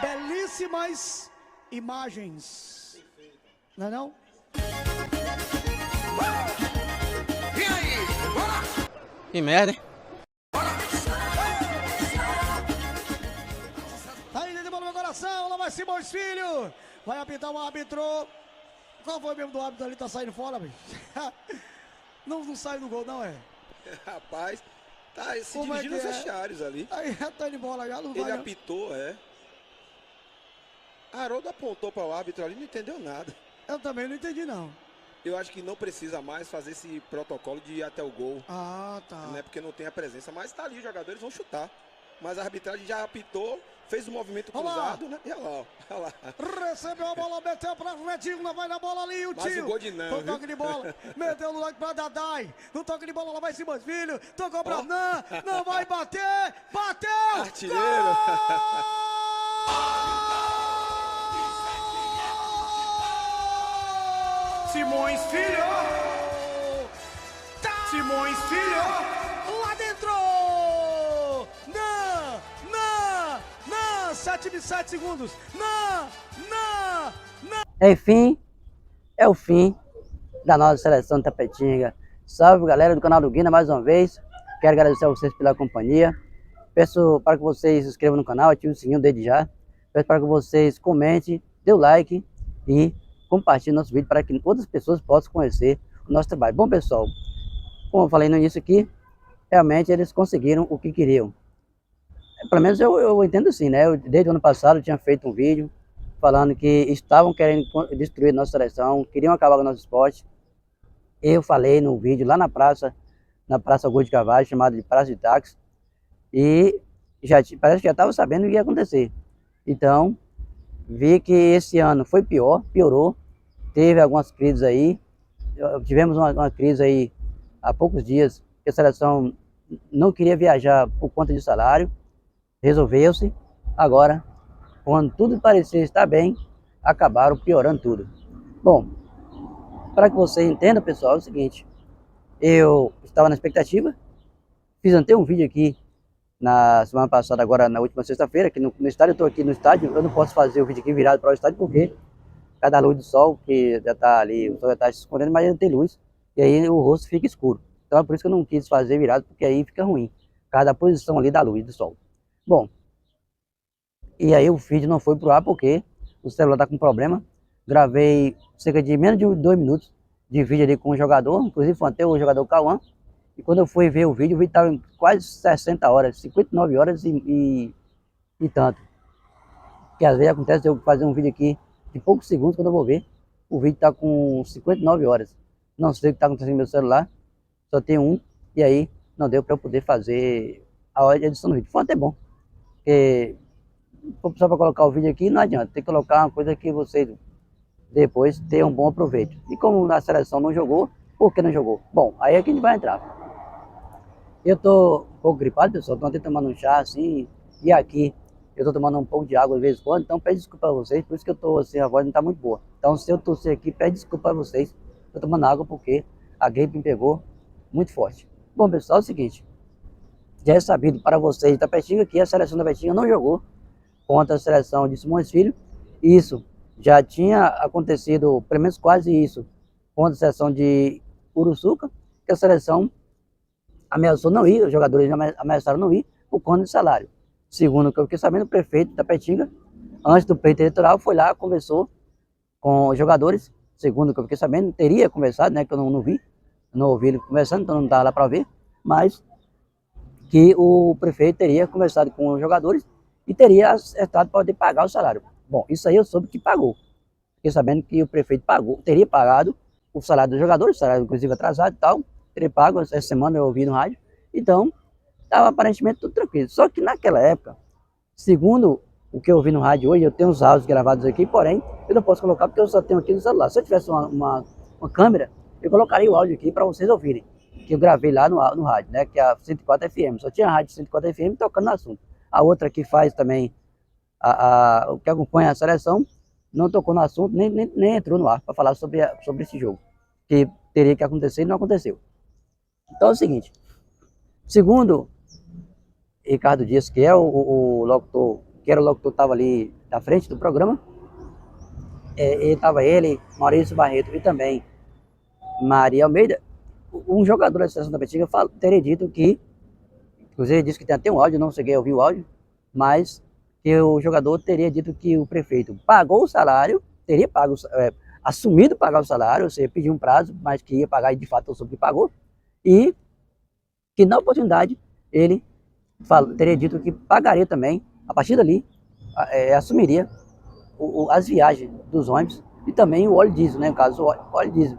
belíssimas imagens. Não é não? E aí? Bora! Que merda, hein? Aí, dentro do meu coração, lá vai Simões Filho. Vai apitar o árbitro. Qual foi mesmo do árbitro ali? Tá saindo fora, bicho? Não sai do gol, não é? Rapaz, tá se Como dirigindo é aos que é? vestiários ali. Aí já tá indo embora já, não Ele vai não. apitou, Haroldo apontou para o árbitro ali, não entendeu nada. Eu também não entendi, não. Eu acho que não precisa mais fazer esse protocolo de ir até o gol. Ah, tá. Não é porque não tem a presença, mas tá ali, os jogadores vão chutar. Mas a arbitragem já apitou, fez o movimento Olha lá. cruzado, né? E olha lá, olha lá. Recebeu a bola, meteu pra Redinho, vai na bola ali, o Mas tio. o gol de não, Foi viu? toque de bola, meteu no like pra Dadai. No toque de bola, lá vai Simões Filho. Tocou pra Nan, não vai bater. Bateu! Artilheiro. Simões Filho! Simões Filho! Lá dentro! Nan! 7 segundos. Nan! Enfim, é o fim da nossa seleção de Tapetinga. Salve, galera do canal do Guina, mais uma vez. Quero agradecer a vocês pela companhia. Peço para que vocês se inscrevam no canal, ativem o sininho desde já. Peço para que vocês comentem, dê o like e compartilhem nosso vídeo para que outras pessoas possam conhecer o nosso trabalho. Bom, pessoal, como eu falei no início aqui, realmente eles conseguiram o que queriam. Pelo menos eu entendo assim, né? Desde o ano passado eu tinha feito um vídeo falando que estavam querendo destruir nossa seleção, queriam acabar com o nosso esporte. Eu falei no vídeo lá na Praça Augusto de Carvalho, chamada de Praça de Táxi, e parece que já estava sabendo o que ia acontecer. Então, vi que esse ano foi piorou, teve algumas crises aí, tivemos uma crise aí há poucos dias, que a seleção não queria viajar por conta de salário, resolveu-se. Agora, quando tudo parecia estar bem, acabaram piorando tudo. Bom, para que você entenda, pessoal, é o seguinte, eu estava na expectativa, fiz até um vídeo aqui na semana passada, agora na última sexta-feira, aqui no estádio. Eu estou aqui no estádio, eu não posso fazer o vídeo aqui virado para o estádio porque cada luz do sol, que já está ali, o sol já está se escondendo, mas ainda tem luz, e aí o rosto fica escuro. Então é por isso que eu não quis fazer virado, porque aí fica ruim, cada posição ali da luz do sol. Bom, e aí o vídeo não foi pro ar porque o celular tá com problema. Gravei cerca de menos de 2 minutos de vídeo ali com o jogador, inclusive foi até o jogador Cauã. E quando eu fui ver o vídeo estava em quase 60 horas, 59 horas e tanto. Que às vezes acontece de eu fazer um vídeo aqui de poucos segundos, quando eu vou ver, o vídeo tá com 59 horas. Não sei o que tá acontecendo no meu celular, só tem um, e aí não deu para eu poder fazer a edição do vídeo. Foi até bom, porque só para colocar o vídeo aqui não adianta, tem que colocar uma coisa que vocês depois tenham um bom aproveito. E como a seleção não jogou, por que não jogou? Bom, aí é que a gente vai entrar. Eu tô um pouco gripado, pessoal, tô até tomando um chá assim, e aqui eu tô tomando um pouco de água de vez em quando, então peço desculpa a vocês, por isso que eu tô assim, a voz não tá muito boa. Então se eu tossir aqui, peço desculpa a vocês, tô tomando água porque a gripe me pegou muito forte. Bom, pessoal, é o seguinte, já é sabido para vocês de Tapetinga que a seleção da Tapetinga não jogou contra a seleção de Simões Filho. Isso já tinha acontecido, pelo menos quase isso, contra a seleção de Uruçuca, que a seleção ameaçou não ir, os jogadores ameaçaram não ir por conta de salário. Segundo o que eu fiquei sabendo, o prefeito da Tapetinga, antes do pleito eleitoral, foi lá, conversou com os jogadores. Segundo o que eu fiquei sabendo, teria conversado, né, que eu não vi, não ouvi ele conversando, então não estava lá para ver, mas que o prefeito teria conversado com os jogadores e teria acertado para poder pagar o salário. Bom, isso aí eu soube que pagou. Fiquei sabendo que o prefeito teria pagado o salário dos jogadores, salário inclusive atrasado e tal, teria pago, essa semana eu ouvi no rádio, então estava aparentemente tudo tranquilo. Só que naquela época, segundo o que eu ouvi no rádio hoje, eu tenho uns áudios gravados aqui, porém, eu não posso colocar porque eu só tenho aqui no celular. Se eu tivesse uma câmera, eu colocaria o áudio aqui para vocês ouvirem, que eu gravei lá no rádio, né, que é a 104 FM, só tinha a rádio 104 FM tocando no assunto. A outra que faz também, o que acompanha a seleção, não tocou no assunto, nem entrou no ar para falar sobre esse jogo, que teria que acontecer e não aconteceu. Então é o seguinte, segundo Ricardo Dias, que é o locutor, que era o locutor, estava ali na frente do programa. Ele, Maurício Barreto e também Maria Almeida. Um jogador da Seleção da Tapetinga teria dito que, inclusive disse que tem até um áudio, não cheguei a ouvir o áudio, mas que o jogador teria dito que o prefeito pagou o salário, teria pago, assumido pagar o salário, ou seja, pediu um prazo, mas que ia pagar e de fato soube que pagou, e que na oportunidade ele teria dito que pagaria também, a partir dali, assumiria as viagens dos ônibus e também o óleo diesel, né, no caso o óleo diesel,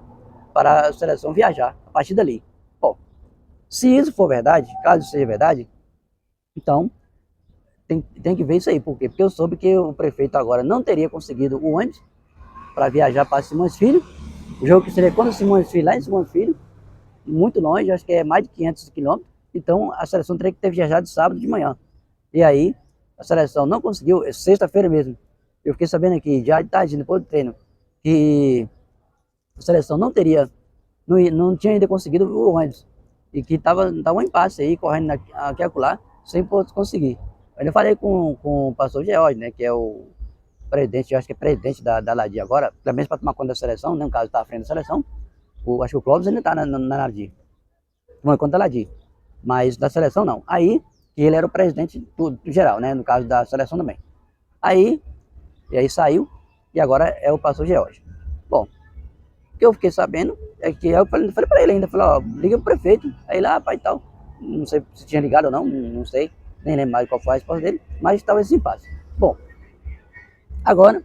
para a seleção viajar a partir dali. Bom, se isso for verdade, caso isso seja verdade, então tem que ver isso aí. Por quê? Porque eu soube que o prefeito agora não teria conseguido o ônibus para viajar para Simões Filho, o jogo que seria contra Simões Filho, lá em Simões Filho, muito longe, acho que é mais de 500 quilômetros, então a seleção teria que ter viajado sábado de manhã. E aí, a seleção não conseguiu, sexta-feira mesmo, eu fiquei sabendo aqui, já de tarde, depois do treino, que a seleção não tinha ainda conseguido o ônibus, e que tava um impasse aí, correndo aqui e acolá, sem conseguir. Eu ainda falei com o pastor George, né, que é o presidente, eu acho que é presidente da Ladia agora, pelo menos para tomar conta da seleção, né, no caso está à frente da seleção. Acho que o Clóvis ainda está na Ladia, tomando conta da Ladia, mas da seleção não. Aí, ele era o presidente do geral, né, no caso da seleção também. E aí saiu, e agora é o pastor George. Bom, o que eu fiquei sabendo é que eu falei para ele ainda, falei, ó, liga pro prefeito, aí lá, pai e tal, não sei se tinha ligado ou não, não sei, nem lembro mais qual foi a resposta dele, mas estava esse impasse. Bom, agora,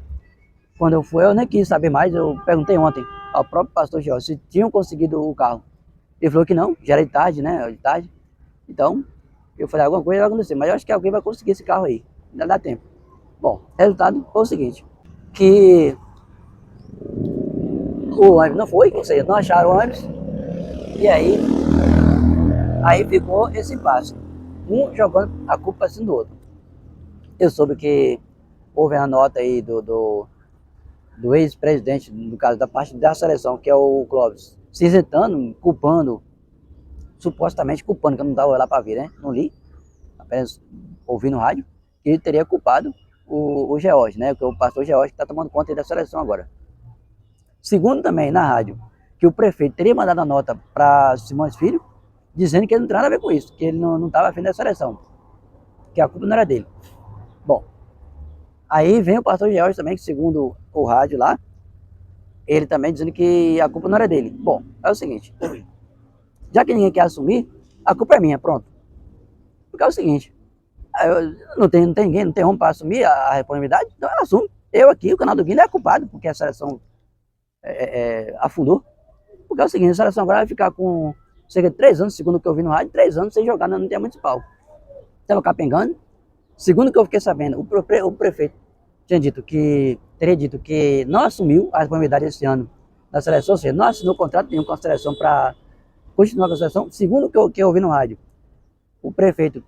quando eu fui, eu nem quis saber mais, eu perguntei ontem ao próprio pastor George se tinham conseguido o carro. Ele falou que não, já era de tarde, né, de tarde, então, eu falei, alguma coisa vai acontecer, mas eu acho que alguém vai conseguir esse carro aí, ainda dá tempo. Bom, resultado foi o seguinte, que o ônibus não foi, ou seja, não acharam o ônibus, e aí ficou esse impasse, um jogando a culpa para cima do outro. Eu soube que houve a nota aí do ex-presidente, no caso da parte da seleção, que é o Clóvis, se isentando, culpando, supostamente culpando, que eu não estava lá para ver, né, não li, apenas ouvi no rádio, que ele teria culpado o George, né, que é o pastor George que está tomando conta da seleção agora. Segundo também na rádio, que o prefeito teria mandado a nota para Simões Filho, dizendo que ele não tinha nada a ver com isso, que ele não estava afim da seleção, que a culpa não era dele. Bom, aí vem o pastor George também, que segundo o rádio lá, ele também dizendo que a culpa não era dele. Bom, é o seguinte, já que ninguém quer assumir, a culpa é minha, pronto. Porque é o seguinte, não tem ninguém, não tem homem para assumir a responsabilidade, então ela assume. Eu aqui, o canal do Guilherme é culpado, porque a seleção afundou. Porque é o seguinte, a seleção agora vai ficar com cerca de 3 anos, segundo o que eu vi no rádio, 3 anos sem jogar no Intermunicipal. Estava capengando. Segundo o que eu fiquei sabendo, o prefeito teria dito que não assumiu a responsabilidade esse ano da seleção, ou seja, não assinou contrato nenhum com a seleção para continuar com a seleção. Segundo o que eu ouvi no rádio, o prefeito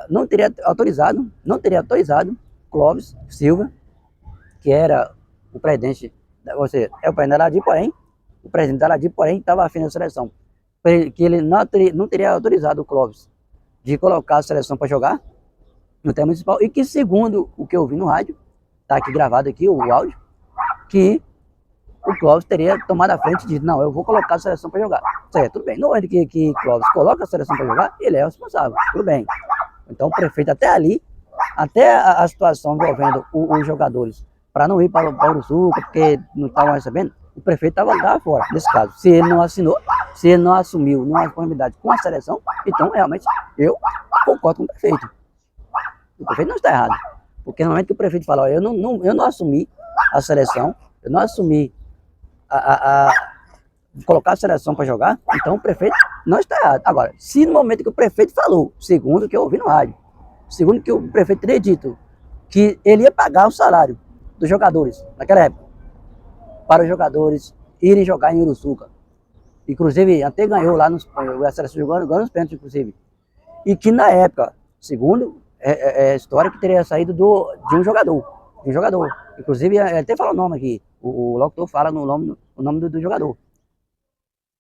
não teria autorizado Clóvis Silva, que era o presidente, ou seja, é o presidente da Ladia, porém, o presidente da Ladia, porém, estava afim da seleção, que ele não teria autorizado o Clóvis de colocar a seleção para jogar no Intermunicipal, e que segundo o que eu vi no rádio, tá aqui gravado aqui o áudio, que o Clóvis teria tomado a frente e dito, não, eu vou colocar a seleção para jogar. Certo, tudo bem. No momento que Clóvis coloca a seleção para jogar, ele é o responsável, tudo bem. Então o prefeito até ali, até a situação envolvendo os jogadores, para não ir para o Uruçuca, porque não estavam recebendo, o prefeito estava fora, nesse caso. Se ele não assinou, se ele não assumiu nenhuma responsabilidade com a seleção, então realmente eu concordo com o prefeito. O prefeito não está errado. Porque no momento que o prefeito fala, eu não assumi a seleção, eu não assumi colocar a seleção para jogar, então o prefeito não está errado. Agora, se no momento que o prefeito falou, segundo o que eu ouvi no rádio, segundo que o prefeito teria dito, que ele ia pagar o salário dos jogadores, naquela época, para os jogadores irem jogar em Uruçuca. Inclusive, até ganhou lá, a seleção jogando nos pênaltis, inclusive. E que na época, segundo a história, que teria saído de um jogador. Inclusive, ele até fala o nome aqui, o locutor fala o nome do jogador.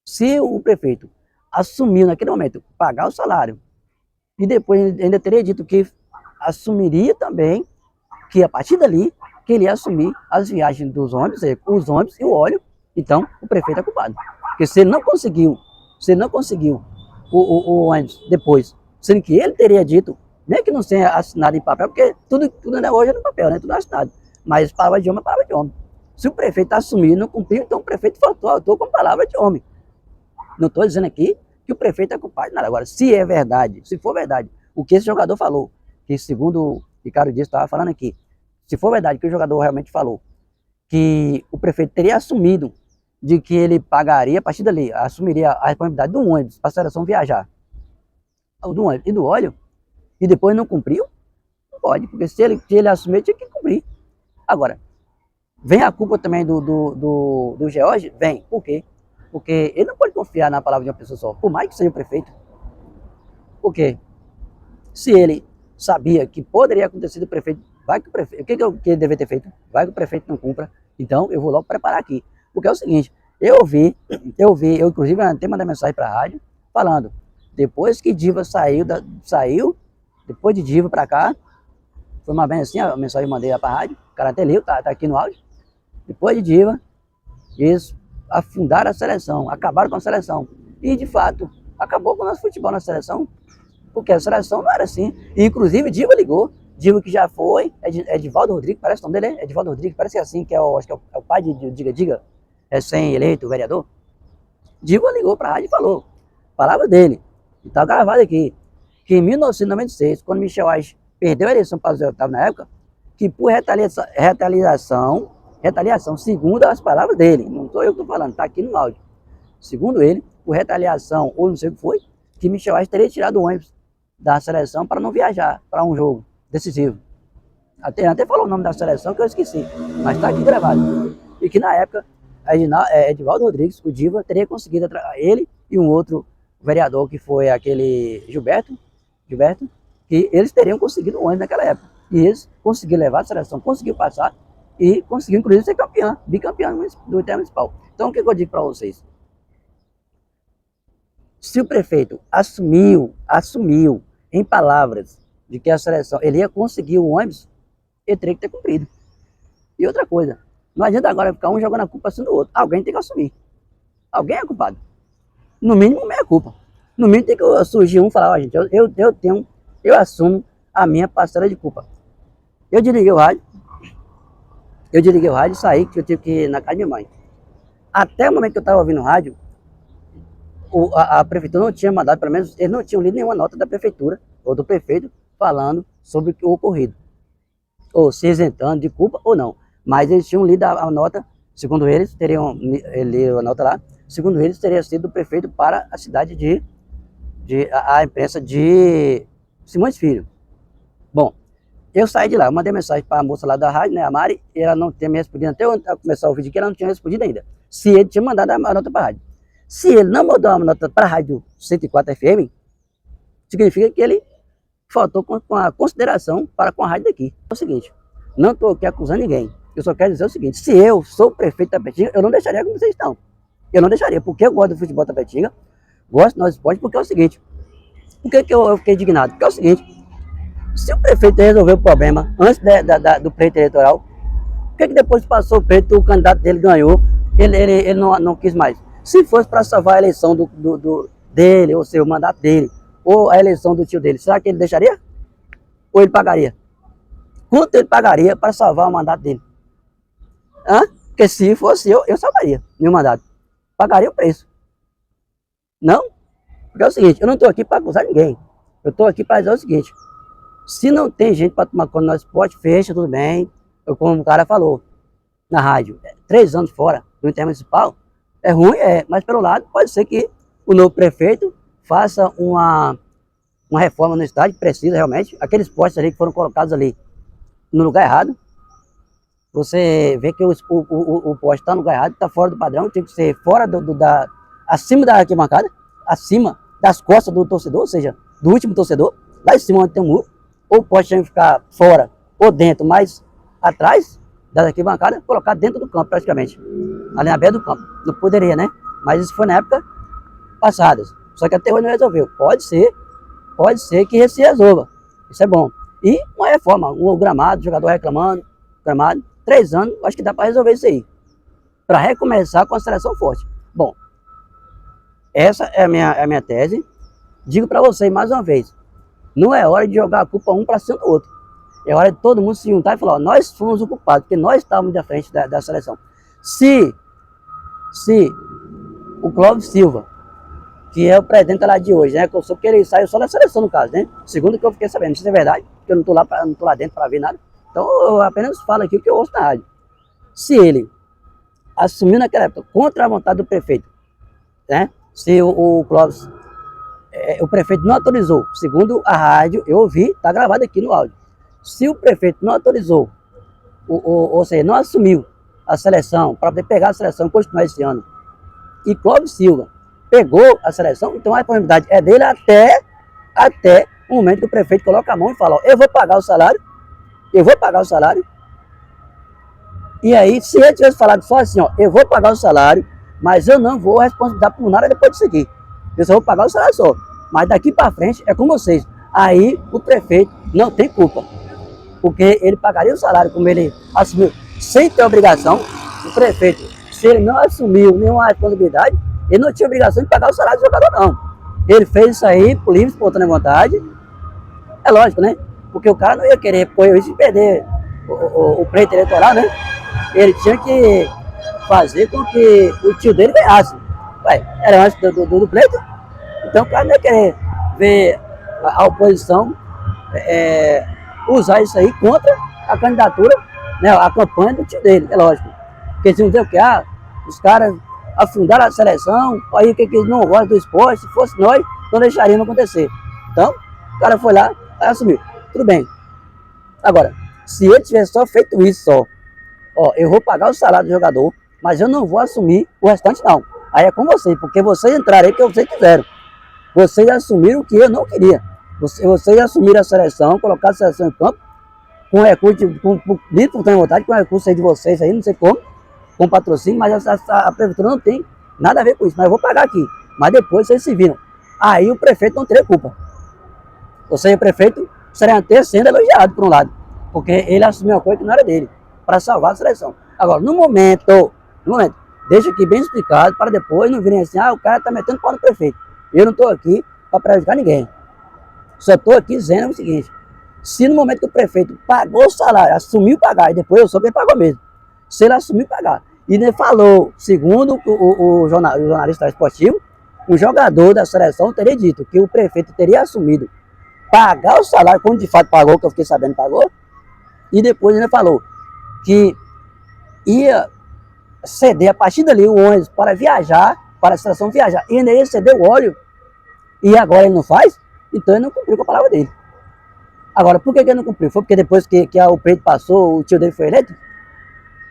Se o prefeito assumiu naquele momento pagar o salário E depois ainda teria dito que assumiria também, que a partir dali, que ele ia assumir as viagens dos ônibus, os ônibus e o óleo. Então, o prefeito é culpado. Porque se ele não conseguiu o ônibus depois, sendo que ele teria dito, nem que não tenha assinado em papel, porque tudo hoje é no papel, né? Tudo é assinado. Mas palavra de homem é palavra de homem. Se o prefeito assumir e não cumpriu, então o prefeito faltou com palavra de homem. Não estou dizendo aqui que o prefeito é culpado de nada. Agora, se é verdade, se for verdade, o que esse jogador falou, que segundo o Ricardo Dias estava falando aqui, se for verdade que o jogador realmente falou, que o prefeito teria assumido de que ele pagaria, a partir dali, assumiria a responsabilidade do ônibus para a seleção viajar, do ônibus e do óleo, e depois não cumpriu, não pode, porque se ele assumir, tinha que cumprir. Agora, vem a culpa também do George? Vem. Por quê? Porque ele não pode confiar na palavra de uma pessoa só, por mais que seja o prefeito. Por quê? Se ele sabia que poderia acontecer do prefeito, vai que o prefeito, o que ele deveria ter feito? Vai que o prefeito não cumpra, então eu vou logo preparar aqui. Porque é o seguinte, eu inclusive até mandei mensagem para a rádio, falando, depois que Diva saiu, depois de Diva para cá, foi uma vez assim, a mensagem que eu mandei lá para a rádio, o cara até leu, tá aqui no áudio, depois de Diva, eles afundaram a seleção, acabaram com a seleção, e de fato, acabou com o nosso futebol na seleção, porque a seleção não era assim, e inclusive Diva ligou, Diva que já foi, Edivaldo Rodrigues, parece o nome dele, Edivaldo Rodrigues, parece que é assim, que acho que é o pai de Diga, recém-eleito, vereador. Diva ligou para a rádio e falou, palavra dele, está gravado aqui, que em 1996, quando Michel Aich perdeu a eleição para o Zé Otávio na época, que por retaliação, segundo as palavras dele, não sou eu que estou falando, está aqui no áudio, segundo ele, por retaliação, ou não sei o que foi, que Michel Aich teria tirado o ônibus da seleção para não viajar para um jogo decisivo. Até falou o nome da seleção que eu esqueci, mas está aqui gravado. E que na época, Edivaldo Rodrigues, o Diva, teria conseguido ele e um outro vereador que foi aquele Gilberto, que eles teriam conseguido o ônibus naquela época. E eles conseguiram levar a seleção, conseguiu passar e conseguiu inclusive ser bicampeão do Intermunicipal. Então o que eu digo para vocês? Se o prefeito assumiu em palavras de que a seleção, ele ia conseguir o ônibus, ele teria que ter cumprido. E outra coisa, não adianta agora ficar um jogando a culpa assim do outro. Alguém tem que assumir. Alguém é culpado. No mínimo, meia culpa. No mínimo tem que surgir um e falar, gente, eu assumo a minha parcela de culpa. Eu desliguei o rádio e saí, que eu tive que ir na casa de minha mãe. Até o momento que eu estava ouvindo o rádio, a prefeitura não tinha mandado, pelo menos, eles não tinham lido nenhuma nota da prefeitura ou do prefeito falando sobre o ocorrido. Ou se isentando de culpa ou não. Mas eles tinham lido a nota, segundo eles, lido a nota lá, segundo eles, teria sido do prefeito para a cidade a imprensa de Simões Filho. Bom, eu saí de lá, eu mandei mensagem para a moça lá da rádio, né, a Mari, e ela não tinha me respondido, até eu começar o vídeo aqui, ela não tinha respondido ainda. Se ele tinha mandado a nota para a rádio. Se ele não mandou a nota para a rádio 104 FM, significa que ele faltou com a consideração para com a rádio daqui. É o seguinte, não estou aqui acusando ninguém, eu só quero dizer o seguinte, se eu sou o prefeito da Tapetinga, eu não deixaria como vocês estão. Eu não deixaria, porque eu gosto do futebol da Tapetinga, gosto do nosso esporte, porque é o seguinte, por que eu fiquei indignado? Porque é o seguinte, se o prefeito resolveu o problema antes do pleito eleitoral, por que depois passou o pleito, o candidato dele ganhou, ele não quis mais? Se fosse para salvar a eleição dele, ou seu mandato dele, ou a eleição do tio dele, será que ele deixaria? Ou ele pagaria? Quanto ele pagaria para salvar o mandato dele? Porque se fosse eu salvaria meu mandato. Pagaria o preço. Não? Porque é o seguinte, eu não estou aqui para acusar ninguém. Eu estou aqui para dizer o seguinte, se não tem gente para tomar conta do nosso esporte, fecha, tudo bem. Como o cara falou na rádio, 3 anos fora do Intermunicipal, é ruim, mas pelo lado pode ser que o novo prefeito faça uma reforma no estádio, precisa realmente. Aqueles postes ali que foram colocados ali no lugar errado, você vê que o poste está no lugar errado, está fora do padrão, tem que ser fora acima da arquibancada, acima das costas do torcedor, ou seja, do último torcedor, lá em cima onde tem um muro, ou o poste tem que ficar fora ou dentro, mais atrás da arquibancada, colocar dentro do campo praticamente, ali na beira do campo. Não poderia, né? Mas isso foi na época passada. Só que até hoje não resolveu. Pode ser pode ser que se resolva. Isso é bom. E uma reforma, o gramado, o jogador reclamando, gramado, 3 anos, acho que dá para resolver isso aí. Para recomeçar com a seleção forte. Bom, essa é a minha tese. Digo para vocês mais uma vez, não é hora de jogar a culpa um para cima do outro. É hora de todo mundo se juntar e falar, ó, nós fomos o culpado, porque nós estávamos à frente da seleção. Se o Clóvis Silva, que é o presidente lá de hoje, né? Que eu sou porque ele saiu só da seleção, no caso, né? Segundo que eu fiquei sabendo, não sei se é verdade, porque eu não tô lá dentro para ver nada. Então eu apenas falo aqui o que eu ouço na rádio. Se ele assumiu naquela época contra a vontade do prefeito, né? Se o Clóvis, o prefeito não autorizou, segundo a rádio, eu ouvi, tá gravado aqui no áudio. Se o prefeito não autorizou, ou seja, não assumiu a seleção para poder pegar a seleção e continuar esse ano, e Clóvis Silva pegou a seleção, então a responsabilidade é dele até o momento que o prefeito coloca a mão e fala, ó, eu vou pagar o salário, e aí se ele tivesse falado só assim, ó, eu vou pagar o salário, mas eu não vou responsabilizar por nada depois disso aqui, eu só vou pagar o salário só, mas daqui para frente é com vocês. Aí o prefeito não tem culpa, porque ele pagaria o salário como ele assumiu sem ter obrigação. O prefeito, se ele não assumiu nenhuma responsabilidade, ele não tinha obrigação de pagar o salário do jogador, não. Ele fez isso aí por livre, espontânea vontade. É lógico, né? Porque o cara não ia querer correr isso de perder o pleito eleitoral, né? Ele tinha que fazer com que o tio dele ganhasse. Ué, era antes do pleito. Então o cara não ia querer ver a oposição usar isso aí contra a candidatura, né? A campanha do tio dele, é lógico. Porque se não deu o que? Os caras afundaram a seleção, aí o que eles não gostam do esporte, se fosse nós, não deixaríamos acontecer. Então, o cara foi lá e assumiu. Tudo bem. Agora, se ele tivesse só feito isso só, ó, eu vou pagar o salário do jogador, mas eu não vou assumir o restante não. Aí é com vocês, porque vocês entraram aí que vocês quiseram. Vocês assumiram o que eu não queria. Vocês assumiram a seleção, colocaram a seleção em campo, com recurso, com vontade, com recurso aí de vocês aí, não sei como, com patrocínio, mas a prefeitura não tem nada a ver com isso, mas eu vou pagar aqui. Mas depois vocês se viram. Aí o prefeito não teria culpa. Ou seja, o prefeito seria até sendo elogiado por um lado, porque ele assumiu uma coisa que não era dele, para salvar a seleção. Agora, no momento, deixa aqui bem explicado, para depois não virem assim, o cara tá metendo pau no prefeito. Eu não estou aqui para prejudicar ninguém. Só estou aqui dizendo o seguinte, se no momento que o prefeito pagou o salário, assumiu pagar, e depois eu soube que ele pagou mesmo, se ele assumiu pagar, e ele falou, segundo o jornalista esportivo, o jogador da seleção teria dito que o prefeito teria assumido pagar o salário, como de fato pagou, que eu fiquei sabendo que pagou, e depois ele falou que ia ceder a partir dali o ônibus para viajar, para a seleção viajar, e ainda ia ceder o óleo, e agora ele não faz, então ele não cumpriu com a palavra dele. Agora, por que ele não cumpriu? Foi porque depois que o preto passou, o tio dele foi eleito?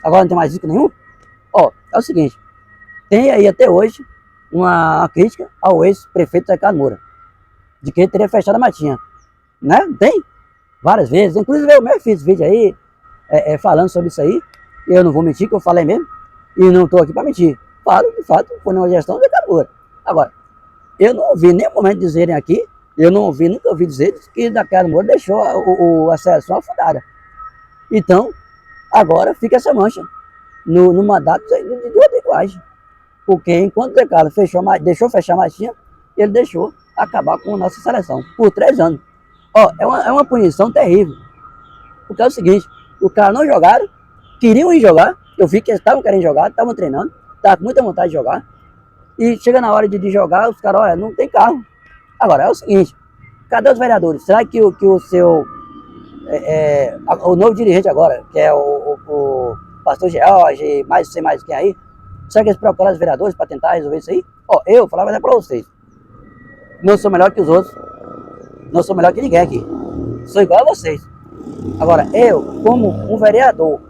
Agora não tem mais risco nenhum? Ó, é o seguinte, tem aí até hoje uma crítica ao ex-prefeito Zé Carlos Moura, de que ele teria fechado a matinha, né? Tem várias vezes, inclusive eu mesmo fiz vídeo aí, falando sobre isso aí, e eu não vou mentir que eu falei mesmo, e não estou aqui para mentir, falo, de fato, foi uma gestão do Zé Carlos Moura. Agora, eu não ouvi nenhum momento dizerem aqui, nunca ouvi dizer que Zé Carlos Moura deixou a seleção afundada. Então, agora fica essa mancha no mandato de Rodrigo Ages. Porque enquanto o Zé Carlos deixou fechar a machinha, ele deixou acabar com a nossa seleção por 3 anos. Ó, é uma punição terrível. Porque é o seguinte, os caras não jogaram, queriam ir jogar, eu vi que eles estavam querendo jogar, estavam treinando, estavam com muita vontade de jogar, e chega na hora de jogar, os caras, olha, não tem carro. Agora, é o seguinte, cadê os vereadores? Será que o seu, o novo dirigente agora, que é o pastor George, mais sei mais quem aí, será que eles procuram os vereadores para tentar resolver isso aí? Ó, eu falava para vocês, não sou melhor que os outros, não sou melhor que ninguém aqui, sou igual a vocês. Agora, eu, como um vereador,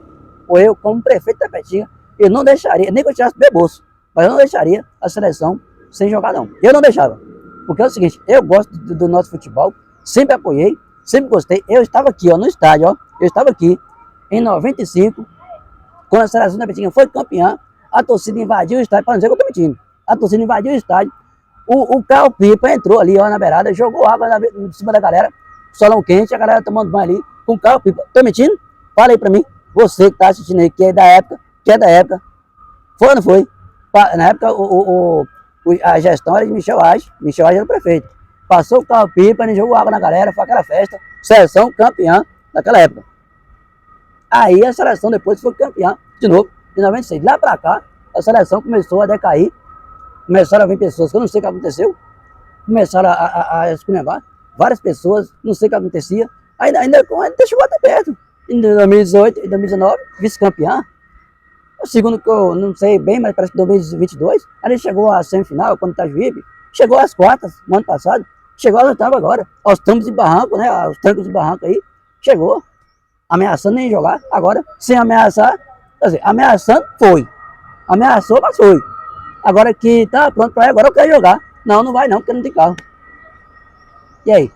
ou eu, como prefeito da Petinga, eu não deixaria, nem que eu tirasse do meu bolso, mas eu não deixaria a seleção sem jogar, não. Eu não deixava. Porque é o seguinte, eu gosto do nosso futebol, sempre apoiei, sempre gostei. Eu estava aqui, ó, no estádio, ó, eu estava aqui em 95, quando a seleção da Petinga foi campeã, a torcida invadiu o estádio, para não dizer que eu estou mentindo. A torcida invadiu o estádio O carro pipa entrou ali, ó, na beirada, jogou água em cima da galera, solão quente, a galera tomando banho ali, com o carro pipa. Tô mentindo? Fala aí pra mim, você que tá assistindo aí, que é da época, foi ou não foi? Na época, a gestão era de Michel Ages era o prefeito. Passou o carro pipa, ele jogou água na galera, foi aquela festa, seleção campeã naquela época. Aí a seleção depois foi campeã de novo, de 96. Lá pra cá, a seleção começou a decair, começaram a vir pessoas que eu não sei o que aconteceu, começaram a esculhambar várias pessoas, não sei o que acontecia, ainda chegou até perto. Em 2018 e 2019, vice-campeã. O segundo que eu não sei bem, mas parece que 2022, aí chegou à semifinal, quando tá Juíbe, chegou às quartas, no ano passado, chegou às oitavas agora, aos trancos e barrancos, né, aos trancos e barrancos aí, chegou, ameaçando nem jogar, agora, sem ameaçar, quer dizer, ameaçando, foi, ameaçou, mas foi, agora que tá pronto pra ir, agora eu quero jogar, não vai não, porque não tem carro. E aí?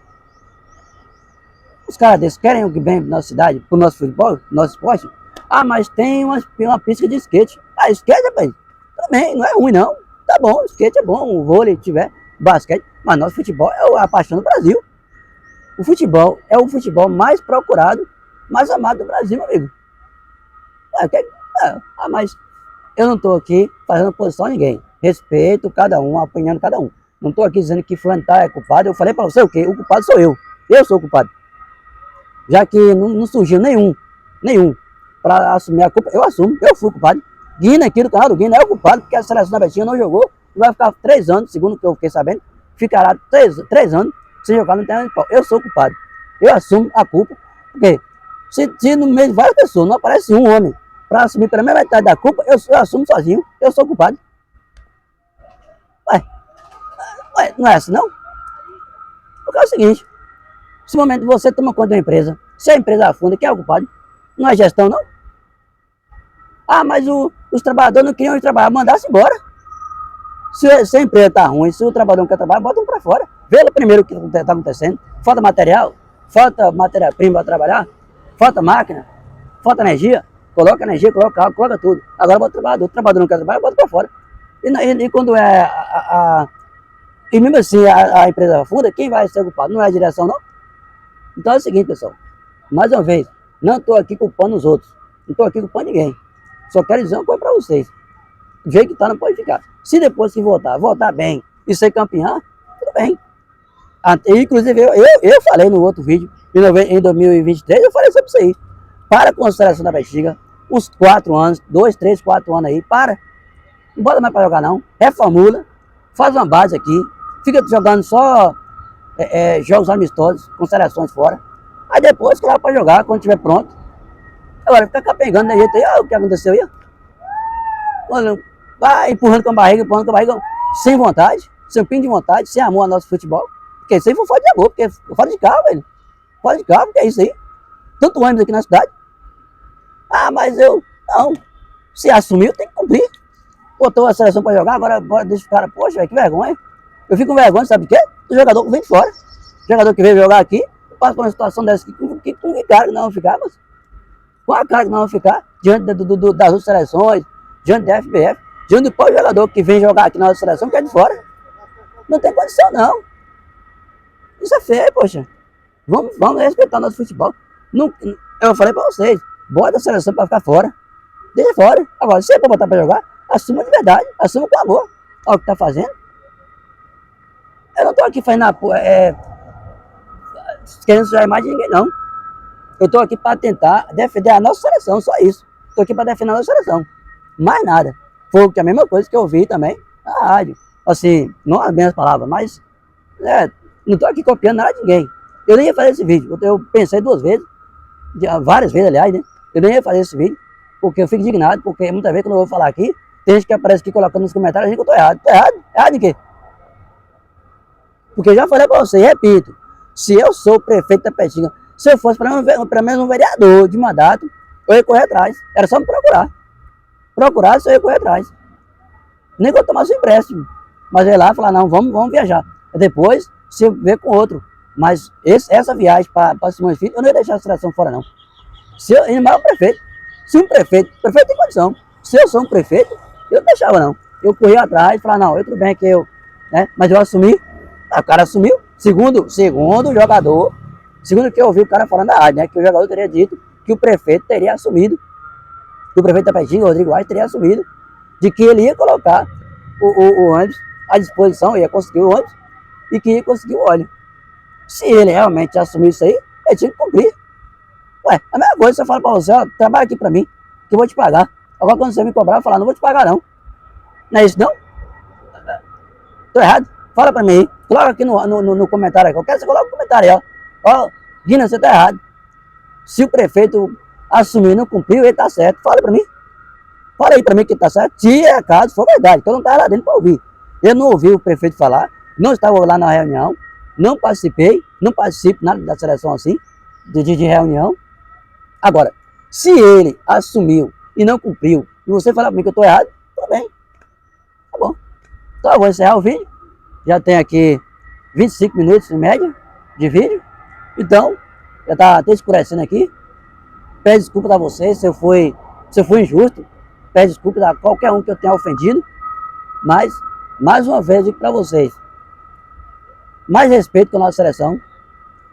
Os caras desses querem o que vem na nossa cidade, pro nosso futebol, pro nosso esporte? Ah, mas tem uma pista de skate. Ah, skate, rapaz, também, não é ruim não. Tá bom, skate é bom, o vôlei tiver, basquete, mas nosso futebol é a paixão do Brasil. O futebol é o futebol mais procurado, mais amado do Brasil, meu amigo. Mas eu não estou aqui fazendo posição a ninguém. Respeito cada um, apanhando cada um. Não estou aqui dizendo que fulano é culpado. Eu falei para você o quê? O culpado sou eu. Eu sou o culpado. Já que não surgiu nenhum para assumir a culpa, eu assumo, eu fui o culpado. Guina aqui do canal do Guina é o culpado, porque a seleção da Betinha não jogou e vai ficar 3 anos, segundo o que eu fiquei sabendo, ficará 3 anos sem jogar no terreno de pau. Eu sou o culpado. Eu assumo a culpa, porque se no meio de várias pessoas não aparece um homem para assumir pela mesma metade da culpa, eu assumo sozinho, eu sou o culpado. Ué, não é assim não? Porque é o seguinte, se no momento você toma conta de uma empresa, se a empresa afunda, quem é o culpado? Não é gestão, não? Ah, mas os trabalhadores não queriam ir trabalhar, mandasse embora. Se a empresa está ruim, se o trabalhador não quer trabalhar, bota para fora. Vê lá primeiro o que está acontecendo. Falta material, falta matéria-prima para trabalhar, falta máquina, falta energia. Coloca energia, coloca carro, coloca tudo. Agora bota o trabalhador não quer trabalhar, bota para fora. E quando e mesmo assim a empresa afunda, quem vai ser culpado? Não é a direção, não? Então é o seguinte, pessoal. Mais uma vez, não estou aqui culpando os outros. Não estou aqui culpando ninguém. Só quero dizer uma coisa para vocês. Do jeito que está, não pode ficar. Se depois que voltar bem e ser campeão, tudo bem. Inclusive, eu falei no outro vídeo, em 2023, eu falei sobre isso aí. Para com a seleção da Bexiga, uns 4 anos, 2, 3, 4 anos aí, para. Não bota mais para jogar não. Reformula, faz uma base aqui, fica jogando só jogos amistosos, com seleções fora. Aí depois, claro, para jogar, quando estiver pronto. Agora, fica capengando da jeito aí, olha o que aconteceu aí. Olha, vai empurrando com a barriga, sem vontade, sem pingo de vontade, sem amor ao nosso futebol. Porque isso aí foi falta de amor, porque falta de carro, velho. Falta de carro, porque é isso aí. Tanto ônibus aqui na cidade. Ah, mas não. Se assumiu, tem que cumprir. Botou a seleção para jogar, agora deixa o cara, poxa, velho, que vergonha. Eu fico com vergonha, sabe de quê? Do jogador que vem de fora. O jogador que veio jogar aqui, passa por uma situação dessa aqui, com que cara que não vai ficar, mas com a cara que não vai ficar, diante das outras seleções, diante da FBF, diante do próprio jogador que vem jogar aqui na outra seleção, que é de fora. Não tem condição, não. Isso é feio, poxa. Vamos respeitar nosso futebol. Não, eu falei pra vocês, bota a seleção pra ficar fora. Deixa fora. Agora, se é pra botar pra jogar, assuma de verdade, assuma com amor. Olha o que tá fazendo. Eu não tô aqui fazendo querendo sujar a imagem de ninguém, não. Eu tô aqui para tentar defender a nossa seleção, só isso. Tô aqui para defender a nossa seleção. Mais nada. Foi a mesma coisa que eu vi também na rádio. Assim, não as mesmas palavras, mas não tô aqui copiando nada de ninguém. Eu nem ia fazer esse vídeo. Eu pensei 2 vezes, várias vezes, aliás, né? Eu nem ia fazer esse vídeo, porque eu fico indignado, porque muitas vezes quando eu vou falar aqui, tem gente que aparece aqui colocando nos comentários, que eu tô errado. Tô errado? Errado em quê? Porque eu já falei para você, repito, se eu sou o prefeito da Petinga, se eu fosse para menos um vereador de mandato, eu ia correr atrás. Era só me procurar. Procurar, eu ia correr atrás. Nem que eu tomasse um empréstimo. Mas eu ia lá e falar, não, vamos viajar. Depois, se eu ver com outro. Mas essa viagem para Simões Filho, eu não ia deixar a seleção fora, não. Ainda mais o prefeito. Se um prefeito tem condição. Se eu sou um prefeito, eu não deixava, não. Eu corria atrás e falava, não, tudo bem que eu né? Mas eu assumi, o cara assumiu, segundo o jogador, segundo o que eu ouvi o cara falando na rádio, né? Que o jogador teria dito que o prefeito teria assumido, que o prefeito da Tapetinga, Rodrigo Aires, teria assumido, de que ele ia colocar o ônibus à disposição, ia conseguir o ônibus e que ia conseguir o óleo. Se ele realmente assumir isso aí, ele tinha que cumprir. Ué, a mesma coisa, você fala pra você, ó, trabalha aqui pra mim, que eu vou te pagar. Agora quando você me cobrar, eu falar, não vou te pagar não. Não é isso não? Tô errado? Fala pra mim aí. Coloca aqui no comentário aí. Eu quero que você coloque no comentário aí, ó. Ó, Guina, você tá errado. Se o prefeito assumir e não cumpriu, ele tá certo. Fala pra mim. Fala aí pra mim que tá certo. Se é caso for verdade, que eu não tava lá dentro pra ouvir. Eu não ouvi o prefeito falar, não estava lá na reunião, não participei, não participo nada da seleção assim, de reunião. Agora, se ele assumiu e não cumpriu, e você falar pra mim que eu tô errado, tudo bem. Tá bom. Então eu vou encerrar o vídeo. Já tem aqui 25 minutos em média de vídeo. Então, já tá até escurecendo aqui. Peço desculpa a vocês se eu fui injusto. Peço desculpa a qualquer um que eu tenha ofendido. Mas, mais uma vez, digo para vocês. Mais respeito com a nossa seleção.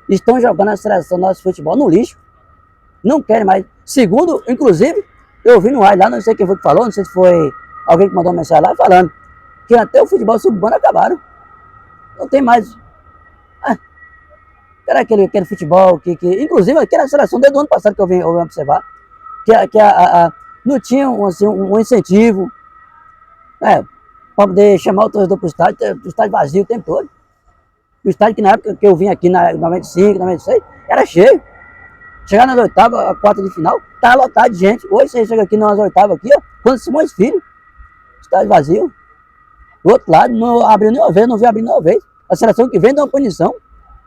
Estão jogando a seleção do nosso futebol no lixo. Não querem mais. Segundo, inclusive, eu ouvi no rádio lá, não sei quem foi que falou, não sei se foi alguém que mandou uma mensagem lá falando que até o futebol suburbano acabaram. Não tem mais. Era aquele futebol que inclusive aquela seleção desde o ano passado que eu vim observar, não tinha assim, um incentivo para poder chamar o torcedor para o estádio vazio o tempo todo. O estádio que na época que eu vim aqui, na 95, 96, era cheio. Chegar nas oitavas, a quarta de final, tá lotado de gente. Hoje você chega aqui nas oitavas aqui, ó, quando Simões Filho, estádio vazio. Do outro lado, não abriu nenhuma vez, não vi abrir nenhuma vez. A seleção que vem de uma punição,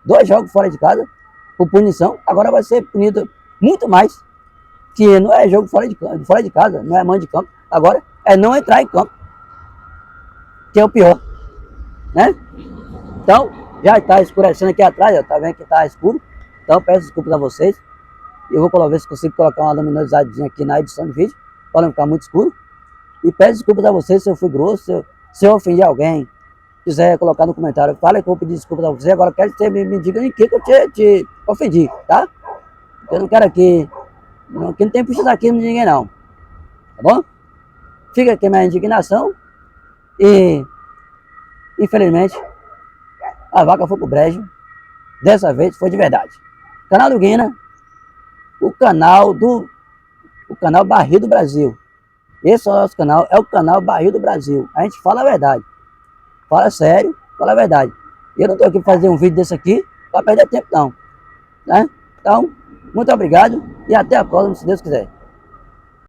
2 jogos fora de casa, por punição, agora vai ser punido muito mais. Que não é jogo fora de casa, não é mando de campo. Agora é não entrar em campo, que é o pior, né? Então, já está escurecendo aqui atrás, ó, tá vendo que está escuro. Então, peço desculpas a vocês. Eu vou ver se consigo colocar uma luminosidadezinha aqui na edição de vídeo, para não ficar muito escuro. E peço desculpas a vocês se eu fui grosso, se eu ofendi alguém. Quiser colocar no comentário, fala que eu vou pedir desculpas a você. Agora quero que você me diga em que eu te ofendi, tá? Porque eu não quero aqui, que não tem puxa aqui de ninguém não, tá bom? Fica aqui a minha indignação e, infelizmente, a vaca foi pro brejo. Dessa vez foi de verdade. Canal do Guina, o canal Barril do Brasil. Esse é o nosso canal, é o canal Barril do Brasil. A gente fala a verdade. Fala sério, fala a verdade. Eu não estou aqui para fazer um vídeo desse aqui para perder tempo não. Né? Então, muito obrigado e até a próxima, se Deus quiser.